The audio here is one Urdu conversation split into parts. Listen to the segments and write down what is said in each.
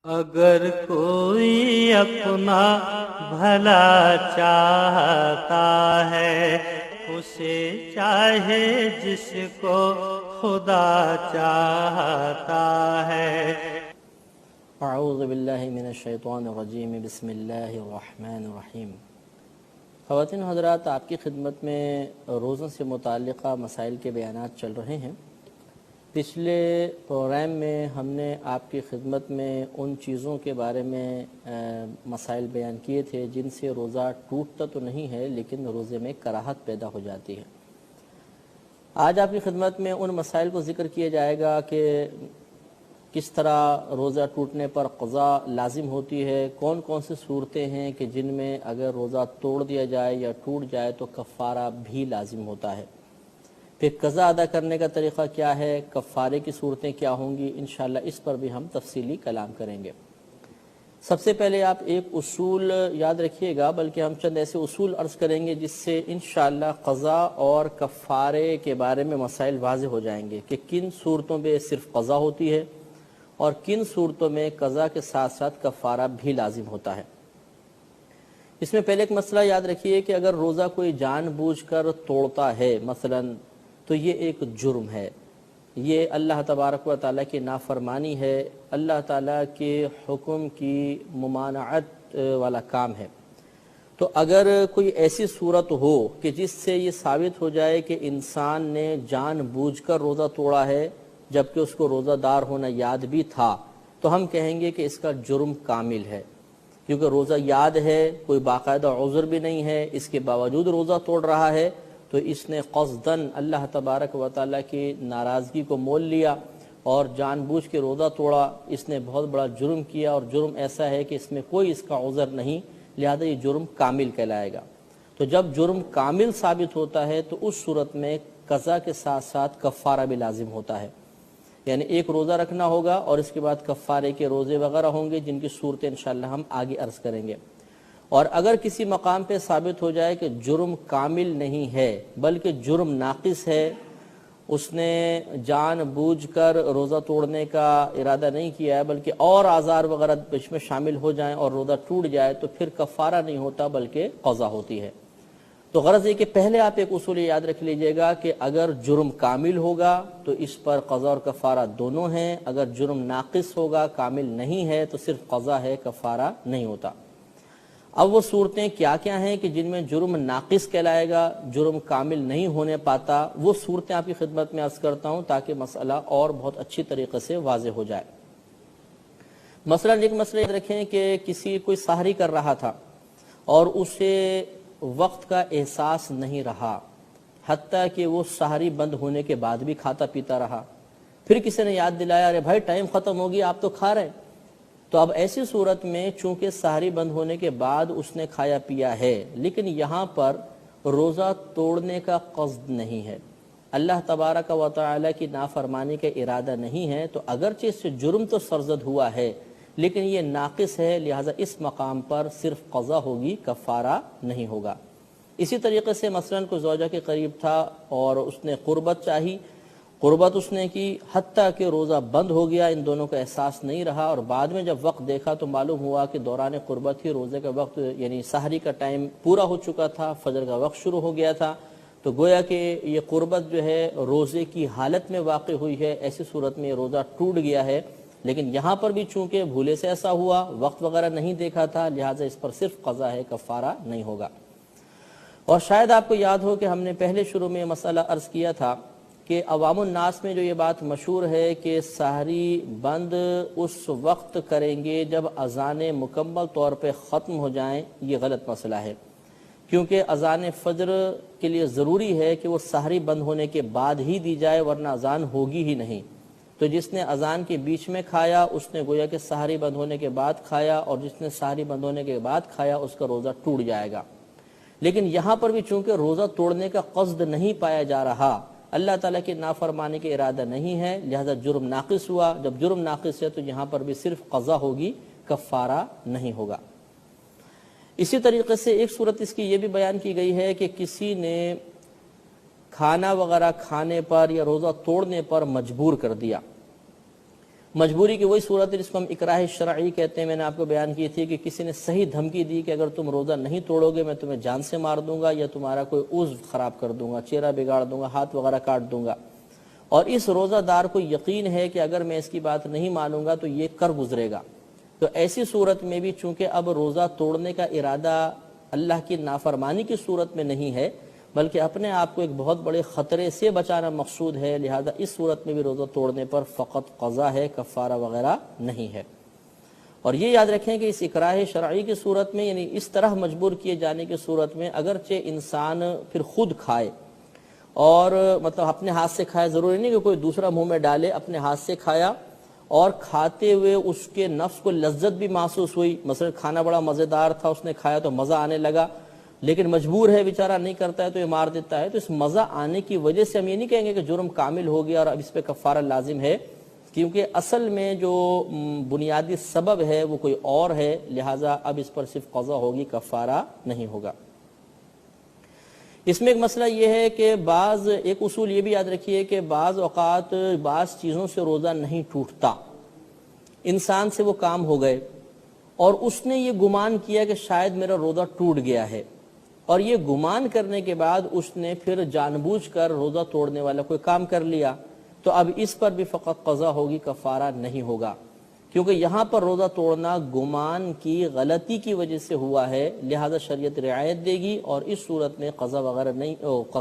اگر کوئی اپنا بھلا چاہتا ہے اسے چاہے جس کو خدا چاہتا ہے۔ اعوذ باللہ من الشیطان الرجیم، بسم اللہ الرحمن الرحیم۔ خواتین و حضرات، آپ کی خدمت میں روزوں سے متعلقہ مسائل کے بیانات چل رہے ہیں۔ پچھلے پروگرام میں ہم نے آپ کی خدمت میں ان چیزوں کے بارے میں مسائل بیان کیے تھے جن سے روزہ ٹوٹتا تو نہیں ہے لیکن روزے میں کراہت پیدا ہو جاتی ہے۔ آج آپ کی خدمت میں ان مسائل کو ذکر کیا جائے گا کہ کس طرح روزہ ٹوٹنے پر قضا لازم ہوتی ہے، کون کون سی صورتیں ہیں کہ جن میں اگر روزہ توڑ دیا جائے یا ٹوٹ جائے تو کفارہ بھی لازم ہوتا ہے، پھر قضا ادا کرنے کا طریقہ کیا ہے، کفارے کی صورتیں کیا ہوں گی، انشاءاللہ اس پر بھی ہم تفصیلی کلام کریں گے۔ سب سے پہلے آپ ایک اصول یاد رکھیے گا، بلکہ ہم چند ایسے اصول عرض کریں گے جس سے انشاءاللہ قضا اور کفارے کے بارے میں مسائل واضح ہو جائیں گے کہ کن صورتوں میں صرف قضا ہوتی ہے اور کن صورتوں میں قضا کے ساتھ ساتھ کفارہ بھی لازم ہوتا ہے۔ اس میں پہلے ایک مسئلہ یاد رکھیے کہ اگر روزہ کوئی جان بوجھ کر توڑتا ہے مثلاً تو یہ ایک جرم ہے، یہ اللہ تبارک و تعالیٰ کی نافرمانی ہے، اللہ تعالیٰ کے حکم کی ممانعت والا کام ہے۔ تو اگر کوئی ایسی صورت ہو کہ جس سے یہ ثابت ہو جائے کہ انسان نے جان بوجھ کر روزہ توڑا ہے جبکہ اس کو روزہ دار ہونا یاد بھی تھا، تو ہم کہیں گے کہ اس کا جرم کامل ہے، کیونکہ روزہ یاد ہے، کوئی باقاعدہ عذر بھی نہیں ہے، اس کے باوجود روزہ توڑ رہا ہے، تو اس نے قصداً اللہ تبارک و تعالیٰ کی ناراضگی کو مول لیا اور جان بوجھ کے روزہ توڑا، اس نے بہت بڑا جرم کیا، اور جرم ایسا ہے کہ اس میں کوئی اس کا عذر نہیں، لہذا یہ جرم کامل کہلائے گا۔ تو جب جرم کامل ثابت ہوتا ہے تو اس صورت میں قضا کے ساتھ ساتھ کفارہ بھی لازم ہوتا ہے، یعنی ایک روزہ رکھنا ہوگا اور اس کے بعد کفارے کے روزے وغیرہ ہوں گے جن کی صورتیں انشاءاللہ ہم آگے عرض کریں گے۔ اور اگر کسی مقام پہ ثابت ہو جائے کہ جرم کامل نہیں ہے بلکہ جرم ناقص ہے، اس نے جان بوجھ کر روزہ توڑنے کا ارادہ نہیں کیا ہے بلکہ اور آزار وغیرہ اس میں شامل ہو جائیں اور روزہ ٹوٹ جائے تو پھر کفارہ نہیں ہوتا بلکہ قضا ہوتی ہے۔ تو غرض یہ کہ پہلے آپ ایک اصول یاد رکھ لیجئے گا کہ اگر جرم کامل ہوگا تو اس پر قضا اور کفارہ دونوں ہیں، اگر جرم ناقص ہوگا، کامل نہیں ہے، تو صرف قضا ہے، کفارہ نہیں ہوتا۔ اب وہ صورتیں کیا کیا ہیں کہ جن میں جرم ناقص کہلائے گا، جرم کامل نہیں ہونے پاتا، وہ صورتیں آپ کی خدمت میں عرض کرتا ہوں تاکہ مسئلہ اور بہت اچھی طریقے سے واضح ہو جائے۔ مثلا ایک مسئلہ یاد رکھیں کہ کسی کوئی سحری کر رہا تھا اور اسے وقت کا احساس نہیں رہا، حتیٰ کہ وہ سحری بند ہونے کے بعد بھی کھاتا پیتا رہا، پھر کسی نے یاد دلایا ارے بھائی ٹائم ختم ہو گیا آپ تو کھا رہے ہیں، تو اب ایسی صورت میں چونکہ سحری بند ہونے کے بعد اس نے کھایا پیا ہے لیکن یہاں پر روزہ توڑنے کا قصد نہیں ہے، اللہ تبارک و تعالی کی نافرمانی کا ارادہ نہیں ہے، تو اگرچہ اس سے جرم تو سرزد ہوا ہے لیکن یہ ناقص ہے، لہذا اس مقام پر صرف قضا ہوگی، کفارہ نہیں ہوگا۔ اسی طریقے سے مثلاً کوئی زوجہ کے قریب تھا اور اس نے قربت چاہی، قربت اس نے کی حتیٰ کہ روزہ بند ہو گیا، ان دونوں کا احساس نہیں رہا، اور بعد میں جب وقت دیکھا تو معلوم ہوا کہ دوران قربت ہی روزے کا وقت یعنی سحری کا ٹائم پورا ہو چکا تھا، فجر کا وقت شروع ہو گیا تھا، تو گویا کہ یہ قربت جو ہے روزے کی حالت میں واقع ہوئی ہے، ایسی صورت میں یہ روزہ ٹوٹ گیا ہے، لیکن یہاں پر بھی چونکہ بھولے سے ایسا ہوا، وقت وغیرہ نہیں دیکھا تھا، لہٰذا اس پر صرف قضا ہے، کفارہ نہیں ہوگا۔ اور شاید آپ کو یاد ہو کہ ہم نے پہلے شروع میں یہ مسئلہ عرض کیا تھا کہ عوام الناس میں جو یہ بات مشہور ہے کہ سحری بند اس وقت کریں گے جب اذانیں مکمل طور پہ ختم ہو جائیں، یہ غلط مسئلہ ہے، کیونکہ اذان فجر کے لیے ضروری ہے کہ وہ سحری بند ہونے کے بعد ہی دی جائے ورنہ اذان ہوگی ہی نہیں، تو جس نے اذان کے بیچ میں کھایا اس نے گویا کہ سحری بند ہونے کے بعد کھایا، اور جس نے سحری بند ہونے کے بعد کھایا اس کا روزہ ٹوٹ جائے گا۔ لیکن یہاں پر بھی چونکہ روزہ توڑنے کا قصد نہیں پایا جا رہا، اللہ تعالیٰ کی نافرمانی کے ارادہ نہیں ہے، لہذا جرم ناقص ہوا، جب جرم ناقص ہے تو یہاں پر بھی صرف قضا ہوگی، کفارہ نہیں ہوگا۔ اسی طریقے سے ایک صورت اس کی یہ بھی بیان کی گئی ہے کہ کسی نے کھانا وغیرہ کھانے پر یا روزہ توڑنے پر مجبور کر دیا، مجبوری کی وہی صورت ہے جس کو ہم اکراہ شرعی کہتے ہیں. میں نے آپ کو بیان کی تھی کہ کسی نے صحیح دھمکی دی کہ اگر تم روزہ نہیں توڑو گے میں تمہیں جان سے مار دوں گا یا تمہارا کوئی عضو خراب کر دوں گا, چہرہ بگاڑ دوں گا, ہاتھ وغیرہ کاٹ دوں گا, اور اس روزہ دار کو یقین ہے کہ اگر میں اس کی بات نہیں مانوں گا تو یہ کر گزرے گا. تو ایسی صورت میں بھی چونکہ اب روزہ توڑنے کا ارادہ اللہ کی نافرمانی کی صورت میں نہیں ہے بلکہ اپنے آپ کو ایک بہت بڑے خطرے سے بچانا مقصود ہے, لہذا اس صورت میں بھی روزہ توڑنے پر فقط قضا ہے, کفارہ وغیرہ نہیں ہے. اور یہ یاد رکھیں کہ اس اکراہ شرعی کی صورت میں یعنی اس طرح مجبور کیے جانے کی صورت میں اگرچہ انسان پھر خود کھائے اور مطلب اپنے ہاتھ سے کھائے, ضروری نہیں کہ کوئی دوسرا منہ میں ڈالے, اپنے ہاتھ سے کھایا اور کھاتے ہوئے اس کے نفس کو لذت بھی محسوس ہوئی, مثلا کھانا بڑا مزیدار تھا, اس نے کھایا تو مزہ آنے لگا, لیکن مجبور ہے بیچارہ, نہیں کرتا ہے تو یہ مار دیتا ہے, تو اس مزہ آنے کی وجہ سے ہم یہ نہیں کہیں گے کہ جرم کامل ہو گیا اور اب اس پہ کفارہ لازم ہے, کیونکہ اصل میں جو بنیادی سبب ہے وہ کوئی اور ہے, لہٰذا اب اس پر صرف قضا ہوگی, کفارہ نہیں ہوگا. اس میں ایک مسئلہ یہ ہے کہ ایک اصول یہ بھی یاد رکھیے کہ بعض اوقات بعض چیزوں سے روزہ نہیں ٹوٹتا. انسان سے وہ کام ہو گئے اور اس نے یہ گمان کیا کہ شاید میرا روزہ ٹوٹ گیا ہے, اور یہ گمان کرنے کے بعد اس نے پھر جان بوجھ کر روزہ توڑنے والا کوئی کام کر لیا, تو اب اس پر بھی فقط قضا ہوگی, کفارہ نہیں ہوگا, کیونکہ یہاں پر روزہ توڑنا گمان کی غلطی کی وجہ سے ہوا ہے, لہذا شریعت رعایت دے گی, اور اس صورت میں قضا وغیرہ نہیں,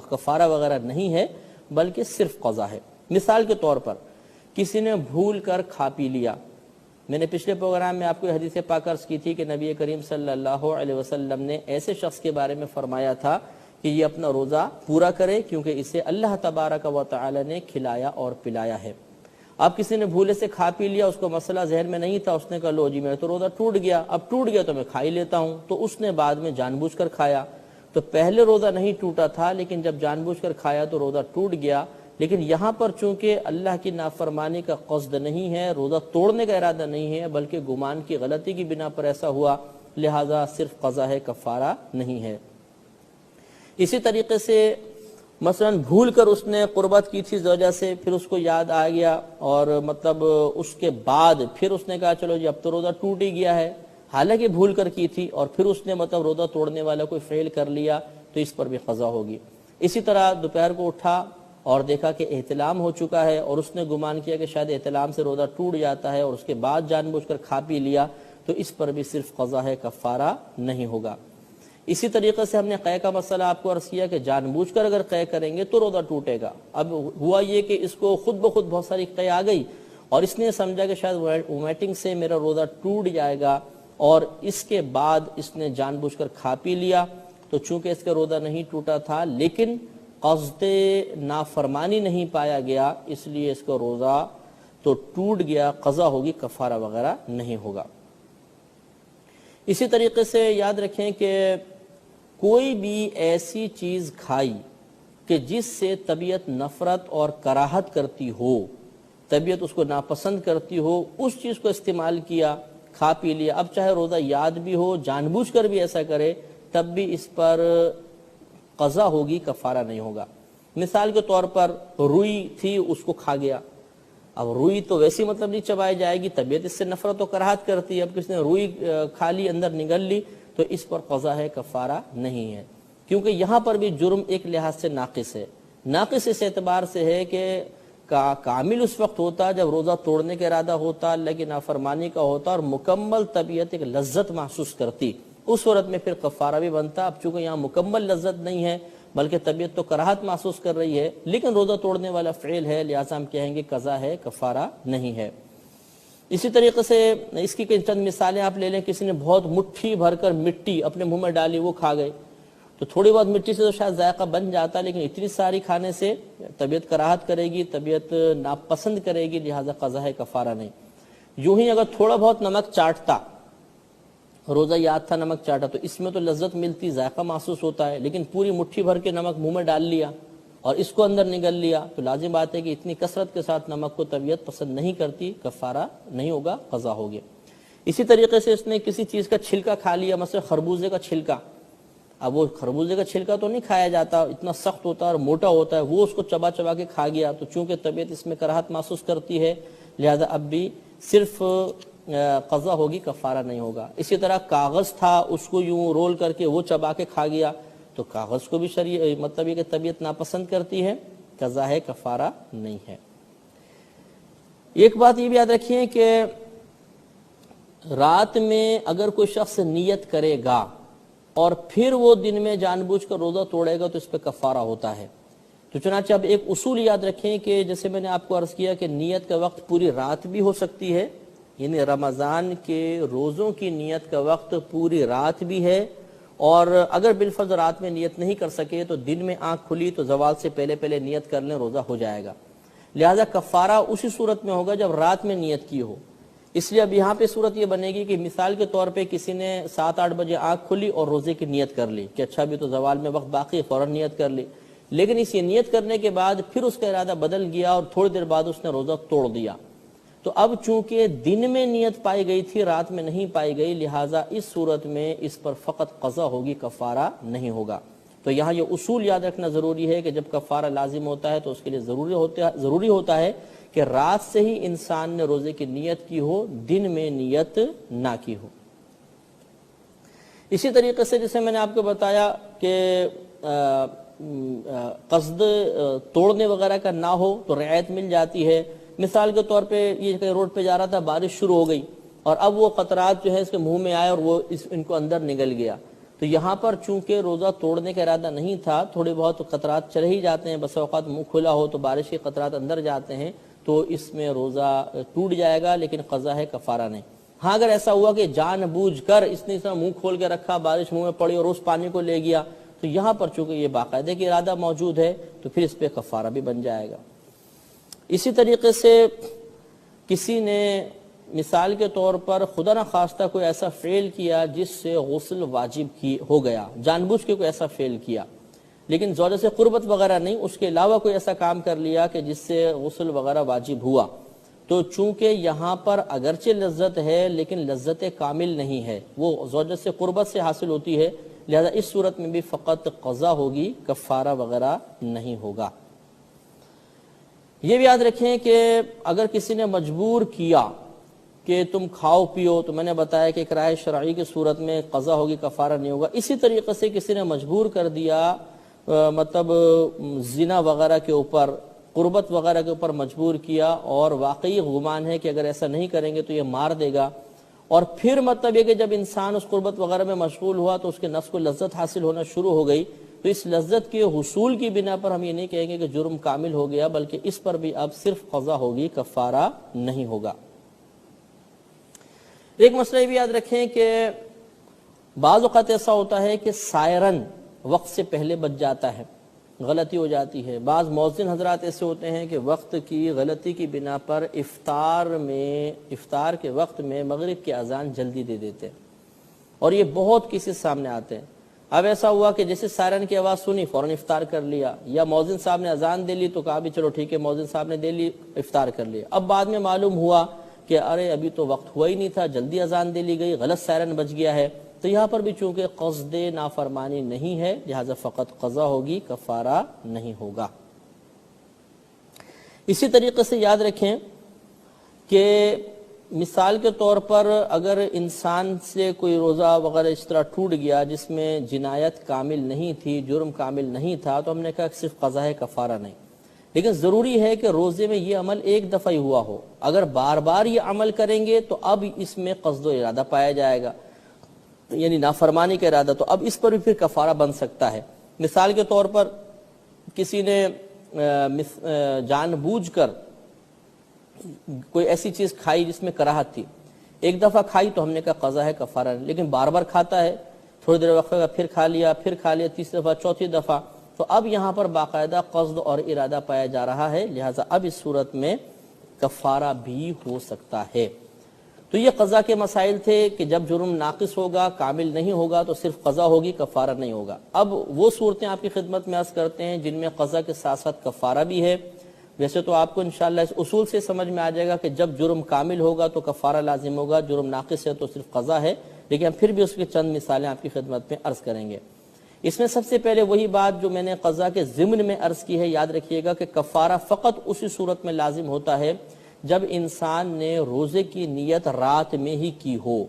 کفارہ وغیرہ نہیں ہے بلکہ صرف قضا ہے. مثال کے طور پر کسی نے بھول کر کھا پی لیا. میں نے پچھلے پروگرام میں آپ کو حدیث پاک عرض کی تھی کہ نبی کریم صلی اللہ علیہ وسلم نے ایسے شخص کے بارے میں فرمایا تھا کہ یہ اپنا روزہ پورا کرے کیونکہ اسے اللہ تبارک و تعالی نے کھلایا اور پلایا ہے. اب کسی نے بھولے سے کھا پی لیا, اس کو مسئلہ ذہن میں نہیں تھا, اس نے کہا لو جی میرا تو روزہ ٹوٹ گیا, اب ٹوٹ گیا تو میں کھا ہی لیتا ہوں, تو اس نے بعد میں جان بوجھ کر کھایا. تو پہلے روزہ نہیں ٹوٹا تھا لیکن جب جان بوجھ کر کھایا تو روزہ ٹوٹ گیا, لیکن یہاں پر چونکہ اللہ کی نافرمانی کا قصد نہیں ہے, روزہ توڑنے کا ارادہ نہیں ہے بلکہ گمان کی غلطی کی بنا پر ایسا ہوا, لہذا صرف قضا ہے, کفارہ نہیں ہے. اسی طریقے سے مثلا بھول کر اس نے قربت کی تھی زوجہ سے, پھر اس کو یاد آ گیا اور مطلب اس کے بعد پھر اس نے کہا چلو جی اب تو روزہ ٹوٹ ہی گیا ہے, حالانکہ بھول کر کی تھی, اور پھر اس نے مطلب روزہ توڑنے والا کوئی فعل کر لیا, تو اس پر بھی قضا ہوگی. اسی طرح دوپہر کو اٹھا اور دیکھا کہ احتلام ہو چکا ہے اور اس نے گمان کیا کہ شاید احتلام سے روزہ ٹوٹ جاتا ہے اور اس کے بعد جان بوجھ کر کھا پی لیا, تو اس پر بھی صرف قضا ہے, کفارہ نہیں ہوگا. اسی طریقے سے ہم نے قے کا مسئلہ آپ کو عرض کیا کہ جان بوجھ کر اگر قے کریں گے تو روزہ ٹوٹے گا. اب ہوا یہ کہ اس کو خود بخود بہت ساری قے آ گئی اور اس نے سمجھا کہ شاید وومیٹنگ سے میرا روزہ ٹوٹ جائے گا, اور اس کے بعد اس نے جان بوجھ کر کھا پی لیا, تو چونکہ اس کا روزہ نہیں ٹوٹا تھا لیکن قصد نافرمانی نہیں پایا گیا, اس لیے اس کا روزہ تو ٹوٹ گیا, قضا ہوگی, کفارہ وغیرہ نہیں ہوگا. اسی طریقے سے یاد رکھیں کہ کوئی بھی ایسی چیز کھائی کہ جس سے طبیعت نفرت اور کراہت کرتی ہو, طبیعت اس کو ناپسند کرتی ہو, اس چیز کو استعمال کیا, کھا پی لیا, اب چاہے روزہ یاد بھی ہو, جان بوجھ کر بھی ایسا کرے, تب بھی اس پر قضا ہوگی, کفارہ نہیں ہوگا. مثال کے طور پر روئی تھی, اس کو کھا گیا. اب روئی تو ویسی مطلب نہیں چبائی جائے گی, طبیعت اس سے نفرت و کراہت کرتی ہے, اب کس نے روئی کھا لی, اندر نگل لی, تو اس پر قضا ہے, کفارہ نہیں ہے. کیونکہ یہاں پر بھی جرم ایک لحاظ سے ناقص ہے. ناقص اس اعتبار سے ہے کہ کامل اس وقت ہوتا جب روزہ توڑنے کا ارادہ ہوتا, اللہ کی نافرمانی کا ہوتا اور مکمل طبیعت ایک لذت محسوس کرتی, اس صورت میں پھر کفارہ بھی بنتا. اب چونکہ یہاں مکمل لذت نہیں ہے بلکہ طبیعت تو کراہت محسوس کر رہی ہے, لیکن روزہ توڑنے والا فعل ہے, لہذا ہم کہیں گے قضا ہے, کفارہ نہیں ہے. اسی طریقے سے اس کی چند مثالیں آپ لے لیں. کسی نے بہت مٹھی بھر کر مٹی اپنے منہ میں ڈالی, وہ کھا گئے, تو تھوڑی بہت مٹی سے تو شاید ذائقہ بن جاتا, لیکن اتنی ساری کھانے سے طبیعت کراہت کرے گی, طبیعت ناپسند کرے گی, لہذا قضا ہے, کفارہ نہیں. یوں ہی اگر تھوڑا بہت نمک چاٹتا, روزہ یاد تھا نمک چاٹا, تو اس میں تو لذت ملتی, ذائقہ محسوس ہوتا ہے, لیکن پوری مٹھی بھر کے نمک منہ میں ڈال لیا اور اس کو اندر نگل لیا, تو لازم بات ہے کہ اتنی کثرت کے ساتھ نمک کو طبیعت پسند نہیں کرتی, کفارہ نہیں ہوگا, قضا ہوگی. اسی طریقے سے اس نے کسی چیز کا چھلکا کھا لیا, مثلا خربوزے کا چھلکا. اب وہ خربوزے کا چھلکا تو نہیں کھایا جاتا, اتنا سخت ہوتا ہے اور موٹا ہوتا ہے, وہ اس کو چبا چبا کے کھا گیا, تو چونکہ طبیعت اس میں کراہت محسوس کرتی ہے, لہذا اب بھی صرف قضا ہوگی، کفارہ نہیں ہوگا۔ اسی طرح کاغذ تھا، اس کو یوں رول کر کے وہ چبا کے کھا گیا تو کاغذ کو بھی مطلب یہ کہ طبیعت ناپسند کرتی ہے، قضا ہے، کفارہ نہیں ہے۔ ایک بات یہ بھی یاد رکھیے کہ رات میں اگر کوئی شخص نیت کرے گا اور پھر وہ دن میں جان بوجھ کر روزہ توڑے گا تو اس پہ کفارہ ہوتا ہے۔ تو چنانچہ اب ایک اصول یاد رکھیں کہ جیسے میں نے آپ کو عرض کیا کہ نیت کا وقت پوری رات بھی ہو سکتی ہے، یعنی رمضان کے روزوں کی نیت کا وقت پوری رات بھی ہے، اور اگر بالفرض رات میں نیت نہیں کر سکے تو دن میں آنکھ کھلی تو زوال سے پہلے پہلے نیت کر لیں، روزہ ہو جائے گا۔ لہذا کفارہ اسی صورت میں ہوگا جب رات میں نیت کی ہو۔ اس لیے اب یہاں پہ صورت یہ بنے گی کہ مثال کے طور پہ کسی نے 7-8 بجے آنکھ کھلی اور روزے کی نیت کر لی کہ اچھا بھی تو زوال میں وقت باقی، فوراً نیت کر لی، لیکن اس نیت کرنے کے بعد پھر اس کا ارادہ بدل گیا اور تھوڑی دیر بعد اس نے روزہ توڑ دیا، تو اب چونکہ دن میں نیت پائی گئی تھی، رات میں نہیں پائی گئی، لہٰذا اس صورت میں اس پر فقط قضا ہوگی، کفارہ نہیں ہوگا۔ تو یہاں یہ اصول یاد رکھنا ضروری ہے کہ جب کفارہ لازم ہوتا ہے تو اس کے لیے ضروری ہوتا ہے کہ رات سے ہی انسان نے روزے کی نیت کی ہو، دن میں نیت نہ کی ہو۔ اسی طریقے سے جیسے میں نے آپ کو بتایا کہ قصد توڑنے وغیرہ کا نہ ہو تو رعایت مل جاتی ہے۔ مثال کے طور پہ یہ کہ روڈ پہ جا رہا تھا، بارش شروع ہو گئی اور اب وہ قطرات جو ہے اس کے منہ میں آئے اور وہ ان کو اندر نگل گیا، تو یہاں پر چونکہ روزہ توڑنے کا ارادہ نہیں تھا، تھوڑے بہت قطرات چلے ہی جاتے ہیں، بس اوقات منہ کھلا ہو تو بارش کے قطرات اندر جاتے ہیں، تو اس میں روزہ ٹوٹ جائے گا، لیکن قضا ہے، کفارہ نہیں۔ ہاں اگر ایسا ہوا کہ جان بوجھ کر اس نے منہ کھول کے رکھا، بارش منہ میں پڑی اور اس پانی کو لے گیا، تو یہاں پر چونکہ یہ باقاعدہ کی ارادہ موجود ہے تو پھر اس پہ کفارہ بھی بن جائے گا۔ اسی طریقے سے کسی نے مثال کے طور پر خدا نخواستہ کوئی ایسا فعل کیا جس سے غسل واجب ہو گیا، جان بوجھ کے کوئی ایسا فعل کیا، لیکن زوجہ سے قربت وغیرہ نہیں، اس کے علاوہ کوئی ایسا کام کر لیا کہ جس سے غسل وغیرہ واجب ہوا، تو چونکہ یہاں پر اگرچہ لذت ہے لیکن لذت کامل نہیں ہے، وہ زوجہ سے قربت سے حاصل ہوتی ہے، لہذا اس صورت میں بھی فقط قضا ہوگی، کفارہ وغیرہ نہیں ہوگا۔ یہ بھی یاد رکھیں کہ اگر کسی نے مجبور کیا کہ تم کھاؤ پیو، تو میں نے بتایا کہ اکراہ شرعی کی صورت میں قضا ہوگی، کفارہ نہیں ہوگا۔ اسی طریقے سے کسی نے مجبور کر دیا مطلب زنا وغیرہ کے اوپر، قربت وغیرہ کے اوپر مجبور کیا، اور واقعی گمان ہے کہ اگر ایسا نہیں کریں گے تو یہ مار دے گا، اور پھر مطلب یہ کہ جب انسان اس قربت وغیرہ میں مشغول ہوا تو اس کے نفس کو لذت حاصل ہونا شروع ہو گئی، تو اس لذت کے حصول کی بنا پر ہم یہ نہیں کہیں گے کہ جرم کامل ہو گیا، بلکہ اس پر بھی اب صرف قضا ہوگی، کفارہ نہیں ہوگا۔ ایک مسئلہ یہ بھی یاد رکھیں کہ بعض اوقات ایسا ہوتا ہے کہ سائرن وقت سے پہلے بج جاتا ہے، غلطی ہو جاتی ہے۔ بعض مؤذن حضرات ایسے ہوتے ہیں کہ وقت کی غلطی کی بنا پر افطار کے وقت میں مغرب کی اذان جلدی دے دیتے ہیں، اور یہ بہت کسی سامنے آتے ہیں۔ اب ایسا ہوا کہ جیسے سائرن کی آواز سنی فوراً افطار کر لیا، یا مؤذن صاحب نے اذان دے لی تو کہا بھی چلو ٹھیک ہے، مؤذن صاحب نے دے لی، افطار کر لیا۔ اب بعد میں معلوم ہوا کہ ارے ابھی تو وقت ہوا ہی نہیں تھا، جلدی اذان دے لی گئی، غلط سائرن بج گیا ہے، تو یہاں پر بھی چونکہ قصد نافرمانی نہیں ہے، لہذا فقط قضا ہوگی، کفارہ نہیں ہوگا۔ اسی طریقے سے یاد رکھیں کہ مثال کے طور پر اگر انسان سے کوئی روزہ وغیرہ اس طرح ٹوٹ گیا جس میں جنایت کامل نہیں تھی، جرم کامل نہیں تھا، تو ہم نے کہا کہ صرف قضا ہے، کفارہ نہیں، لیکن ضروری ہے کہ روزے میں یہ عمل ایک دفعہ ہی ہوا ہو۔ اگر بار بار یہ عمل کریں گے تو اب اس میں قصد و ارادہ پایا جائے گا، یعنی نافرمانی کا ارادہ، تو اب اس پر بھی پھر کفارہ بن سکتا ہے۔ مثال کے طور پر کسی نے جان بوجھ کر کوئی ایسی چیز کھائی جس میں کراہت تھی، ایک دفعہ کھائی تو ہم نے کہا قضا ہے، کفارہ نہیں، لیکن بار بار کھاتا ہے، تھوڑی دیر وقت پھر کھا لیا، تیسری دفعہ، چوتھی دفعہ، تو اب یہاں پر باقاعدہ قصد اور ارادہ پایا جا رہا ہے، لہٰذا اب اس صورت میں کفارہ بھی ہو سکتا ہے۔ تو یہ قضا کے مسائل تھے کہ جب جرم ناقص ہوگا، کامل نہیں ہوگا تو صرف قضا ہوگی، کفارہ نہیں ہوگا۔ اب وہ صورتیں آپ کی خدمت میں عرض کرتے ہیں جن میں قضا کے ساتھ ساتھ کفارہ بھی ہے۔ ویسے تو آپ کو انشاءاللہ اس اصول سے سمجھ میں آ جائے گا کہ جب جرم کامل ہوگا تو کفارہ لازم ہوگا، جرم ناقص ہے تو صرف قضا ہے، لیکن پھر بھی اس کی چند مثالیں آپ کی خدمت میں عرض کریں گے۔ اس میں سب سے پہلے وہی بات جو میں نے قضا کے ضمن میں عرض کی ہے، یاد رکھیے گا کہ کفارہ فقط اسی صورت میں لازم ہوتا ہے جب انسان نے روزے کی نیت رات میں ہی کی ہو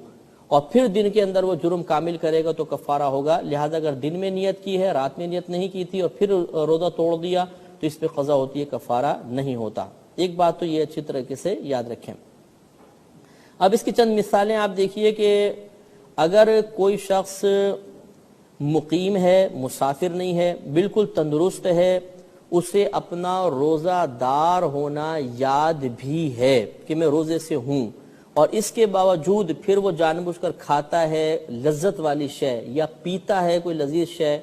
اور پھر دن کے اندر وہ جرم کامل کرے گا تو کفارہ ہوگا. لہذا اگر دن میں نیت کی ہے، رات میں نیت نہیں کی تھی اور پھر روزہ توڑ دیا تو اس پہ قضا ہوتی ہے، کفارہ نہیں ہوتا. ایک بات تو یہ اچھی طریقے سے یاد رکھیں. اب اس کی چند مثالیں آپ دیکھیے کہ اگر کوئی شخص مقیم ہے، مسافر نہیں ہے، بالکل تندرست ہے، اسے اپنا روزہ دار ہونا یاد بھی ہے کہ میں روزے سے ہوں، اور اس کے باوجود پھر وہ جان بوجھ کر کھاتا ہے لذت والی شے، یا پیتا ہے کوئی لذیذ شے،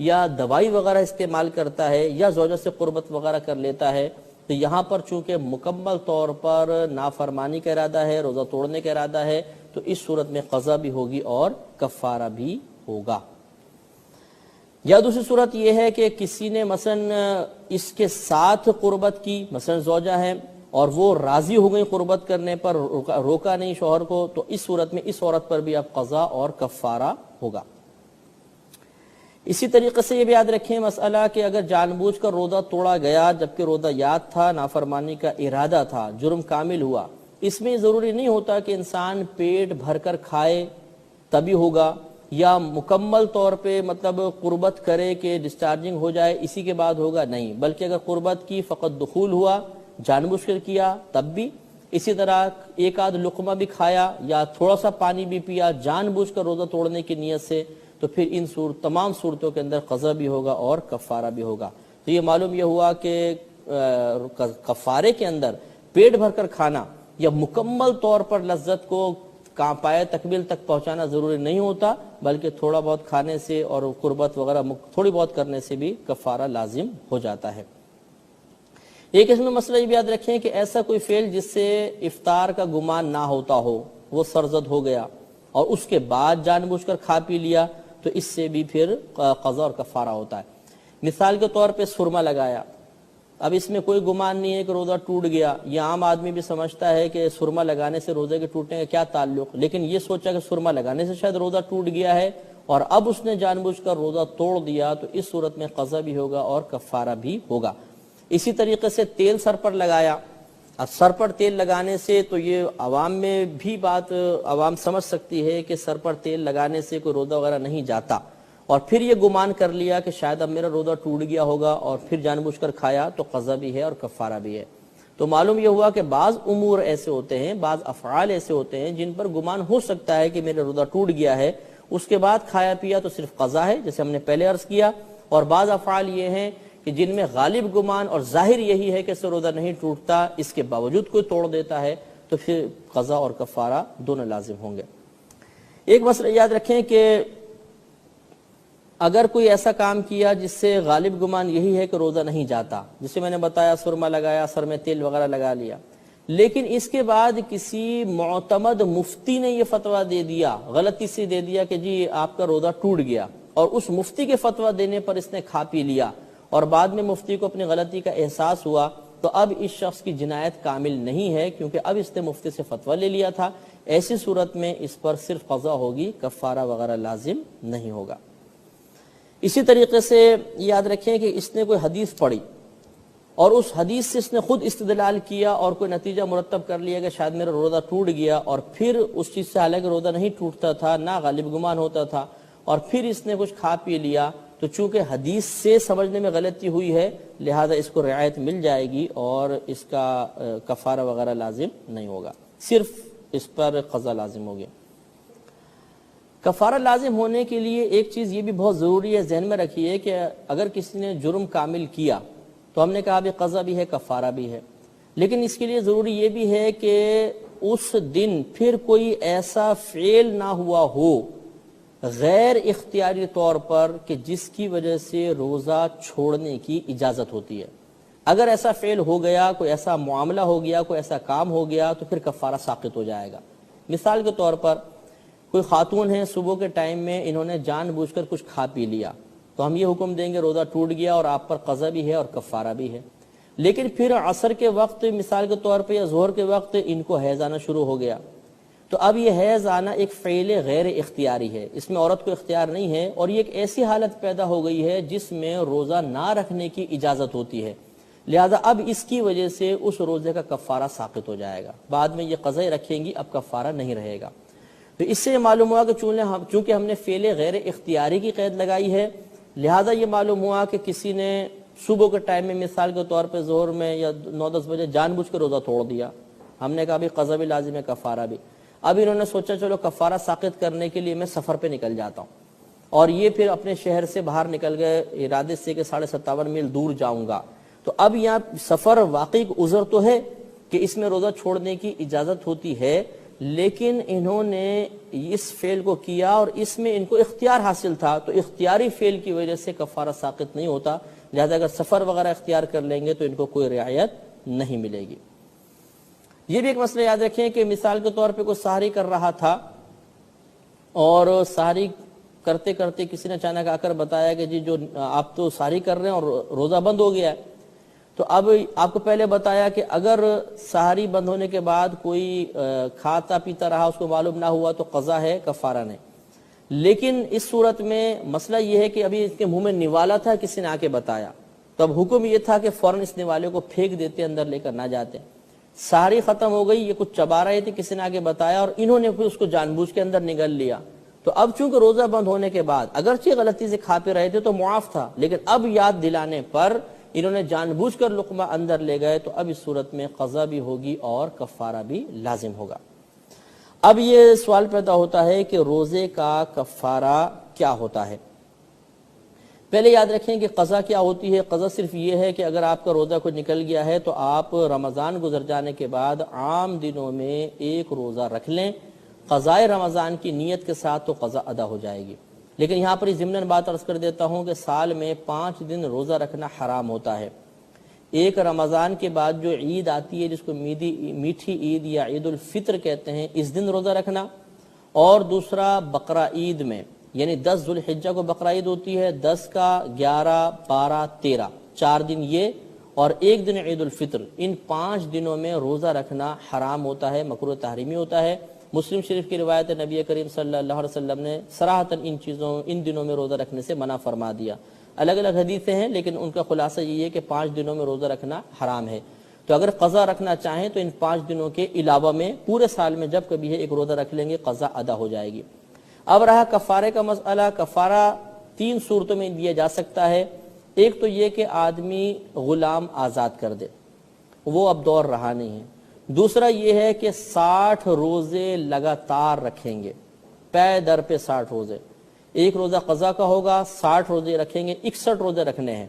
یا دوائی وغیرہ استعمال کرتا ہے، یا زوجہ سے قربت وغیرہ کر لیتا ہے، تو یہاں پر چونکہ مکمل طور پر نافرمانی کا ارادہ ہے، روزہ توڑنے کا ارادہ ہے، تو اس صورت میں قضا بھی ہوگی اور کفارہ بھی ہوگا. یا دوسری صورت یہ ہے کہ کسی نے مثلا اس کے ساتھ قربت کی، مثلا زوجہ ہے اور وہ راضی ہو گئی قربت کرنے پر، روکا نہیں شوہر کو، تو اس صورت میں اس عورت پر بھی اب قضا اور کفارہ ہوگا. اسی طریقے سے یہ بھی یاد رکھیں مسئلہ کہ اگر جان بوجھ کر روزہ توڑا گیا جبکہ روزہ یاد تھا، نافرمانی کا ارادہ تھا، جرم کامل ہوا، اس میں ضروری نہیں ہوتا کہ انسان پیٹ بھر کر کھائے تبھی ہوگا، یا مکمل طور پہ مطلب قربت کرے کہ ڈسچارجنگ ہو جائے اسی کے بعد ہوگا، نہیں، بلکہ اگر قربت کی فقط دخول ہوا، جان بوجھ کر کیا تب بھی، اسی طرح ایک آدھ لقمہ بھی کھایا یا تھوڑا سا پانی بھی پیا جان بوجھ کر روزہ توڑنے کی نیت سے، تو پھر ان تمام صورتوں کے اندر قضا بھی ہوگا اور کفارہ بھی ہوگا. تو یہ معلوم یہ ہوا کہ کفارے کے اندر پیٹ بھر کر کھانا یا مکمل طور پر لذت کو پائے تکمیل تک پہنچانا ضروری نہیں ہوتا، بلکہ تھوڑا بہت کھانے سے اور قربت وغیرہ تھوڑی بہت کرنے سے بھی کفارہ لازم ہو جاتا ہے. ایک اس میں مسئلہ یہ بھی یاد رکھیں کہ ایسا کوئی فعل جس سے افطار کا گمان نہ ہوتا ہو، وہ سرزد ہو گیا اور اس کے بعد جان بوجھ کر کھا پی لیا، تو اس سے بھی پھر قضا اور کفارہ ہوتا ہے. مثال کے طور پہ سرما لگایا، اب اس میں کوئی گمان نہیں ہے کہ روزہ ٹوٹ گیا، یہ عام آدمی بھی سمجھتا ہے کہ سرما لگانے سے روزے کے ٹوٹنے کا کیا تعلق، لیکن یہ سوچا کہ سرما لگانے سے شاید روزہ ٹوٹ گیا ہے اور اب اس نے جان بوجھ کر روزہ توڑ دیا، تو اس صورت میں قضا بھی ہوگا اور کفارہ بھی ہوگا. اسی طریقے سے تیل سر پر لگایا، اب سر پر تیل لگانے سے تو یہ عوام میں بھی بات عوام سمجھ سکتی ہے کہ سر پر تیل لگانے سے کوئی روزہ وغیرہ نہیں جاتا، اور پھر یہ گمان کر لیا کہ شاید اب میرا روزہ ٹوٹ گیا ہوگا اور پھر جان بوجھ کر کھایا، تو قضا بھی ہے اور کفارہ بھی ہے. تو معلوم یہ ہوا کہ بعض امور ایسے ہوتے ہیں، بعض افعال ایسے ہوتے ہیں جن پر گمان ہو سکتا ہے کہ میرا روزہ ٹوٹ گیا ہے، اس کے بعد کھایا پیا تو صرف قضا ہے جیسے ہم نے پہلے عرض کیا، اور بعض افعال یہ ہیں کہ جن میں غالب گمان اور ظاہر یہی ہے کہ اس سے روزہ نہیں ٹوٹتا، اس کے باوجود کوئی توڑ دیتا ہے، تو پھر قضا اور کفارہ دونوں لازم ہوں گے. ایک مسئلہ یاد رکھیں کہ اگر کوئی ایسا کام کیا جس سے غالب گمان یہی ہے کہ روزہ نہیں جاتا، جسے میں نے بتایا سرما لگایا، سر میں تیل وغیرہ لگا لیا، لیکن اس کے بعد کسی معتمد مفتی نے یہ فتویٰ دے دیا، غلطی سے دے دیا کہ جی آپ کا روزہ ٹوٹ گیا، اور اس مفتی کے فتویٰ دینے پر اس نے کھا پی لیا، اور بعد میں مفتی کو اپنی غلطی کا احساس ہوا، تو اب اس شخص کی جنایت کامل نہیں ہے، کیونکہ اب اس نے مفتی سے فتویٰ لے لیا تھا. ایسی صورت میں اس پر صرف قضا ہوگی، کفارہ وغیرہ لازم نہیں ہوگا. اسی طریقے سے یاد رکھیں کہ اس نے کوئی حدیث پڑھی اور اس حدیث سے اس نے خود استدلال کیا اور کوئی نتیجہ مرتب کر لیا کہ شاید میرا روزہ ٹوٹ گیا، اور پھر اس چیز سے حالانکہ روزہ نہیں ٹوٹتا تھا، نہ غالب گمان ہوتا تھا، اور پھر اس نے کچھ کھا پی لیا، تو چونکہ حدیث سے سمجھنے میں غلطی ہوئی ہے لہذا اس کو رعایت مل جائے گی اور اس کا کفارہ وغیرہ لازم نہیں ہوگا، صرف اس پر قضا لازم ہوگی. کفارہ لازم ہونے کے لیے ایک چیز یہ بھی بہت ضروری ہے، ذہن میں رکھیے کہ اگر کسی نے جرم کامل کیا تو ہم نے کہا بھی قضا بھی ہے، کفارہ بھی ہے، لیکن اس کے لیے ضروری یہ بھی ہے کہ اس دن پھر کوئی ایسا فعل نہ ہوا ہو غیر اختیاری طور پر کہ جس کی وجہ سے روزہ چھوڑنے کی اجازت ہوتی ہے. اگر ایسا فعل ہو گیا، کوئی ایسا معاملہ ہو گیا، کوئی ایسا کام ہو گیا، تو پھر کفارہ ساقط ہو جائے گا. مثال کے طور پر کوئی خاتون ہیں، صبح کے ٹائم میں انہوں نے جان بوجھ کر کچھ کھا پی لیا، تو ہم یہ حکم دیں گے روزہ ٹوٹ گیا اور آپ پر قضا بھی ہے اور کفارہ بھی ہے. لیکن پھر عصر کے وقت مثال کے طور پہ یا ظہر کے وقت ان کو حیض آنا شروع ہو گیا، تو اب یہ حیض آنا ایک فعل غیر اختیاری ہے، اس میں عورت کو اختیار نہیں ہے، اور یہ ایک ایسی حالت پیدا ہو گئی ہے جس میں روزہ نہ رکھنے کی اجازت ہوتی ہے، لہذا اب اس کی وجہ سے اس روزے کا کفارہ ساقط ہو جائے گا، بعد میں یہ قضا رکھیں گی، اب کفارہ نہیں رہے گا۔ تو اس سے معلوم ہوا کہ چونکہ ہم نے فعل غیر اختیاری کی قید لگائی ہے، لہذا یہ معلوم ہوا کہ کسی نے صبح کے ٹائم میں مثال کے طور پہ ظہر میں یا 9-10 بجے جان بوجھ کے روزہ توڑ دیا، ہم نے کہا بھی قضا بھی لازم ہے، کفارہ بھی۔ اب انہوں نے سوچا چلو کفارہ ساقط کرنے کے لیے میں سفر پہ نکل جاتا ہوں، اور یہ پھر اپنے شہر سے باہر نکل گئے ارادے سے کہ 57.5 میل دور جاؤں گا۔ تو اب یہاں سفر واقعی عذر تو ہے کہ اس میں روزہ چھوڑنے کی اجازت ہوتی ہے، لیکن انہوں نے اس فعل کو کیا اور اس میں ان کو اختیار حاصل تھا، تو اختیاری فعل کی وجہ سے کفارہ ساقط نہیں ہوتا، لہذا اگر سفر وغیرہ اختیار کر لیں گے تو ان کو کوئی رعایت نہیں ملے گی۔ یہ بھی ایک مسئلہ یاد رکھیں کہ مثال کے طور پہ کوئی سحری کر رہا تھا اور سحری کرتے کرتے کسی نے اچانک آ کر بتایا کہ جی جو آپ تو سحری کر رہے ہیں اور روزہ بند ہو گیا ہے، تو اب آپ کو پہلے بتایا کہ اگر سحری بند ہونے کے بعد کوئی کھاتا پیتا رہا، اس کو معلوم نہ ہوا تو قضا ہے، کفارہ نہیں۔ لیکن اس صورت میں مسئلہ یہ ہے کہ ابھی اس کے منہ میں نوالا تھا، کسی نے آ کے بتایا، تو اب حکم یہ تھا کہ فوراً اس نوالے کو پھینک دیتے، اندر لے کر نہ جاتے۔ سحری ختم ہو گئی، یہ کچھ چبا رہے تھے، کسی نے آ کے بتایا اور انہوں نے پھر اس کو جان بوجھ کے اندر نگل لیا، تو اب چونکہ روزہ بند ہونے کے بعد اگرچہ غلطی سے کھا پی رہے تھے تو معاف تھا، لیکن اب یاد دلانے پر انہوں نے جان بوجھ کر لقمہ اندر لے گئے، تو اب اس صورت میں قضا بھی ہوگی اور کفارہ بھی لازم ہوگا۔ اب یہ سوال پیدا ہوتا ہے کہ روزے کا کفارہ کیا ہوتا ہے؟ پہلے یاد رکھیں کہ قضا کیا ہوتی ہے۔ قضا صرف یہ ہے کہ اگر آپ کا روزہ کوئی نکل گیا ہے تو آپ رمضان گزر جانے کے بعد عام دنوں میں ایک روزہ رکھ لیں، قضائے رمضان کی نیت کے ساتھ، تو قضا ادا ہو جائے گی۔ لیکن یہاں پر ضمناً بات عرض کر دیتا ہوں کہ سال میں 5 دن روزہ رکھنا حرام ہوتا ہے۔ ایک رمضان کے بعد جو عید آتی ہے جس کو میٹھی عید یا عید الفطر کہتے ہیں، اس دن روزہ رکھنا، اور دوسرا بقرہ عید میں، یعنی 10 ذو الحجہ کو بقرہ عید ہوتی ہے، 10 کا 11 12 13 4 دن یہ، اور ایک دن عید الفطر، ان 5 دنوں میں روزہ رکھنا حرام ہوتا ہے، مکروہ تحریمی ہوتا ہے۔ مسلم شریف کی روایت نبی کریم صلی اللہ علیہ وسلم نے صراحتاً ان دنوں میں روزہ رکھنے سے منع فرما دیا۔ الگ الگ حدیثیں ہیں لیکن ان کا خلاصہ یہ ہے کہ 5 دنوں میں روزہ رکھنا حرام ہے۔ تو اگر قضا رکھنا چاہیں تو ان 5 دنوں کے علاوہ میں پورے سال میں جب کبھی ہے ایک روزہ رکھ لیں گے، قضا ادا ہو جائے گی۔ اب رہا کفارے کا مسئلہ۔ کفارہ 3 صورتوں میں دیا جا سکتا ہے۔ ایک تو یہ کہ آدمی غلام آزاد کر دے، وہ اب دور رہا نہیں ہے۔ دوسرا یہ ہے کہ 60 روزے لگاتار رکھیں گے، پے در پہ 60 روزے، ایک روزہ قضا کا ہوگا، 60 روزے رکھیں گے، 61 روزے رکھنے ہیں۔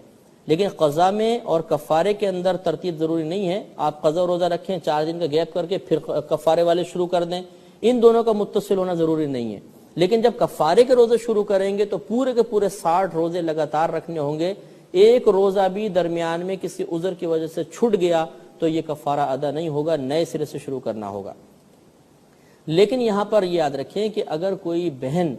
لیکن قضا میں اور کفارے کے اندر ترتیب ضروری نہیں ہے، آپ قضا روزہ رکھیں، 4 دن کا گیپ کر کے پھر کفارے والے شروع کر دیں، ان دونوں کا متصل ہونا ضروری نہیں ہے۔ لیکن جب کفارے کے روزے شروع کریں گے تو پورے کے پورے 60 روزے لگاتار رکھنے ہوں گے۔ ایک روزہ بھی درمیان میں کسی عذر کی وجہ سے چھوٹ گیا تو یہ کفارہ ادا نہیں ہوگا، نئے سرے سے شروع کرنا ہوگا۔ لیکن یہاں پر یاد رکھیں کہ اگر کوئی بہن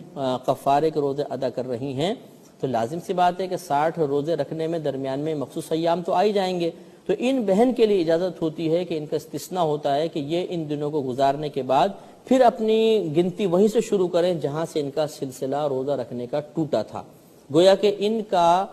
کفارے کے روزے ادا کر رہی ہیں تو لازم سی بات ہے کہ 60 روزے رکھنے میں درمیان میں مخصوص ایام تو آئی جائیں گے، تو ان بہن کے لیے اجازت ہوتی ہے کہ ان کا استثناء ہوتا ہے کہ یہ ان دنوں کو گزارنے کے بعد پھر اپنی گنتی وہیں سے شروع کریں جہاں سے ان کا سلسلہ روزہ رکھنے کا ٹوٹا تھا۔ گویا کہ ان کا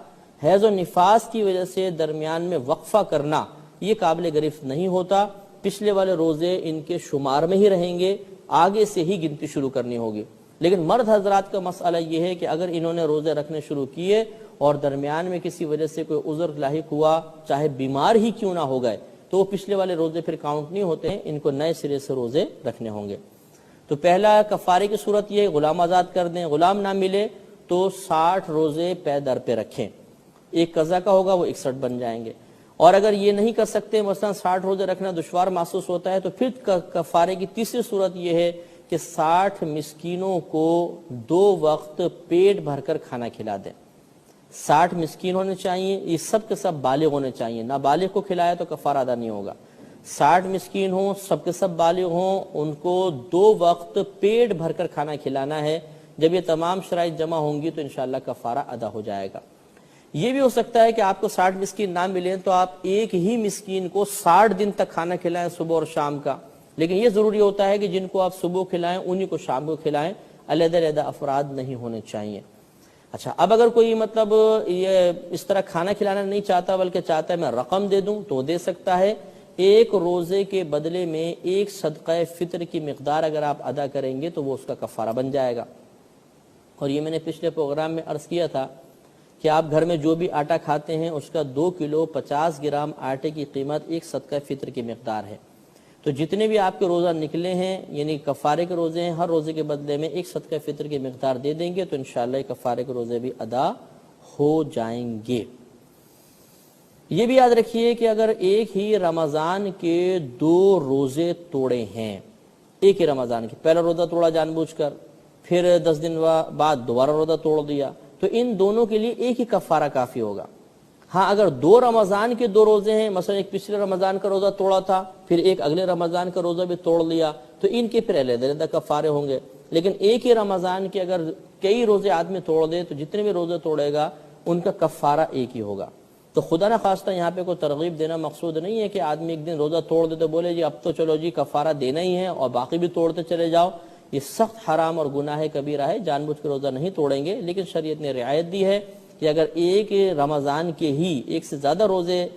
حیض و نفاس کی وجہ سے درمیان میں وقفہ کرنا یہ قابل گرفت نہیں ہوتا، پچھلے والے روزے ان کے شمار میں ہی رہیں گے، آگے سے ہی گنتی شروع کرنی ہوگی۔ لیکن مرد حضرات کا مسئلہ یہ ہے کہ اگر انہوں نے روزے رکھنے شروع کیے اور درمیان میں کسی وجہ سے کوئی عذر لاحق ہوا، چاہے بیمار ہی کیوں نہ ہو گئے، تو وہ پچھلے والے روزے پھر کاؤنٹ نہیں ہوتے ہیں، ان کو نئے سرے سے روزے رکھنے ہوں گے۔ تو پہلا کفارے کی صورت یہ ہے غلام آزاد کر دیں، غلام نہ ملے تو 60 روزے پے در پہ رکھیں، ایک قضا کا ہوگا وہ 61 بن جائیں گے۔ اور اگر یہ نہیں کر سکتے، مثلا 60 روزے رکھنا دشوار محسوس ہوتا ہے، تو پھر کفارے کی تیسری صورت یہ ہے کہ 60 مسکینوں کو 2 وقت پیٹ بھر کر کھانا کھلا دیں۔ 60 مسکین ہونے چاہیے، یہ سب کے سب بالغ ہونے چاہیے، نابالغ کو کھلایا تو کفارہ ادا نہیں ہوگا۔ 60 مسکین ہوں، سب کے سب بالغ ہوں، ان کو 2 وقت پیٹ بھر کر کھانا کھلانا ہے۔ جب یہ تمام شرائط جمع ہوں گی تو انشاءاللہ کفارہ ادا ہو جائے گا۔ یہ بھی ہو سکتا ہے کہ آپ کو 60 مسکین نہ ملیں تو آپ ایک ہی مسکین کو 60 دن تک کھانا کھلائیں، صبح اور شام کا، لیکن یہ ضروری ہوتا ہے کہ جن کو آپ صبح کھلائیں انہی کو شام کو کھلائیں، علیحدہ علیحدہ افراد نہیں ہونے چاہیے۔ اچھا، اب اگر کوئی مطلب یہ اس طرح کھانا کھلانا نہیں چاہتا بلکہ چاہتا ہے میں رقم دے دوں تو دے سکتا ہے. ایک روزے کے بدلے میں ایک صدقہ فطر کی مقدار اگر آپ ادا کریں گے تو وہ اس کا کفارہ بن جائے گا. اور یہ میں نے پچھلے پروگرام میں عرض کیا تھا کہ آپ گھر میں جو بھی آٹا کھاتے ہیں اس کا 2 کلو 50 گرام آٹے کی قیمت ایک صدقہ فطر کی مقدار ہے. تو جتنے بھی آپ کے روزہ نکلے ہیں یعنی کفارے کے روزے ہیں، ہر روزے کے بدلے میں ایک صدقہ فطر کی مقدار دے دیں گے تو انشاءاللہ یہ کفارے کے روزے بھی ادا ہو جائیں گے. یہ بھی یاد رکھیے کہ اگر ایک ہی رمضان کے 2 روزے توڑے ہیں، ایک ہی رمضان کے، پہلا روزہ توڑا جان بوجھ کر، پھر 10 دن بعد دوبارہ روزہ توڑ دیا، تو ان دونوں کے لیے ایک ہی کفارہ کافی ہوگا. ہاں اگر 2 رمضان کے 2 روزے ہیں، مثلا ایک پچھلے رمضان کا روزہ توڑا تھا پھر ایک اگلے رمضان کا روزہ بھی توڑ لیا تو ان کے پھر علیحدہ کفارے ہوں گے. لیکن ایک ہی رمضان کے اگر کئی روزے آدمی توڑ دے تو جتنے بھی روزے توڑے گا ان کا کفارہ ایک ہی ہوگا. تو خدا نہ خواستہ یہاں پہ کوئی ترغیب دینا مقصود نہیں ہے کہ آدمی ایک دن روزہ توڑ دے تو بولے جی اب تو چلو جی کفارہ دینا ہی ہے اور باقی بھی توڑتے چلے جاؤ. یہ سخت حرام اور گناہ کبیرہ ہے، جان بوجھ کے روزہ نہیں توڑیں گے. لیکن شریعت نے رعایت دی ہے کہ اگر ایک رمضان کے ہی ایک سے زیادہ روزے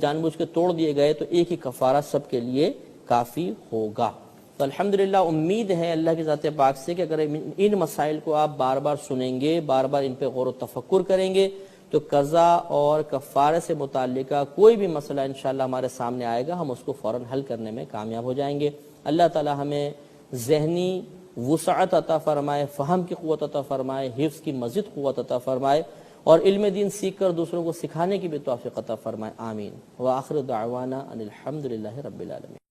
جان بوجھ کے توڑ دیے گئے تو ایک ہی کفارہ سب کے لیے کافی ہوگا. تو الحمدللہ امید ہے اللہ کی ذات پاک سے کہ اگر ان مسائل کو آپ بار بار سنیں گے، بار بار ان پہ غور و تفکر کریں گے تو قضا اور کفارے سے متعلقہ کوئی بھی مسئلہ انشاءاللہ ہمارے سامنے آئے گا، ہم اس کو فوراً حل کرنے میں کامیاب ہو جائیں گے. اللہ تعالی ہمیں ذہنی وسعت عطا فرمائے، فہم کی قوت عطا فرمائے، حفظ کی مزید قوت عطا فرمائے اور علم دین سیکھ کر دوسروں کو سکھانے کی بھی توفیق عطا فرمائے. آمین. وآخر دعوانا ان الحمدللہ رب العالمین.